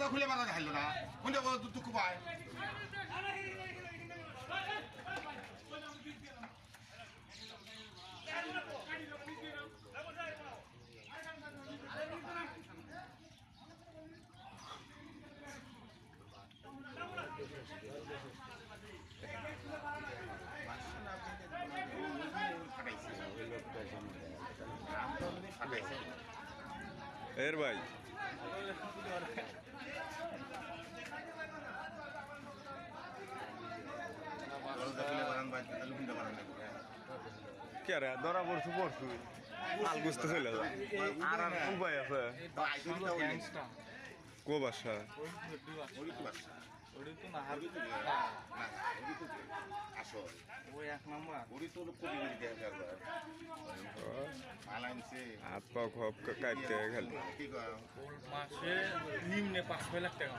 দরজা খুলে বাধা খাইল না কোনটা দুঃখ পায় এর ভাই কে রে ধরা পড়ছু পড়ছু মাল গুছতে চলে যা আর আর উপায় আছে কো বাসা হাত পা খপ কাটতে গেল মাসে নিম্নে 5-6 লাখ টাকা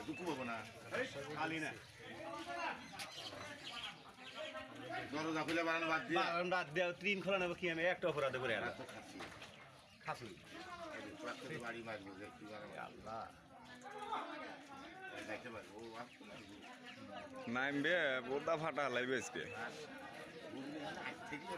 দুঃখ পাবো না খালি না দরজা খুলে বানানো বাদ দিয়ে বাদ দেওয়া ট্রেন খোলা নেবো কি আমি একটা অপরাধ করে আর তো খাচ্ছি খাসি বাড়ি মারবো আল্লাহ দেখতে পারবো ও আসতো না নাইমবে বোদা ফাটা লাইবে আজকে আজ থেকে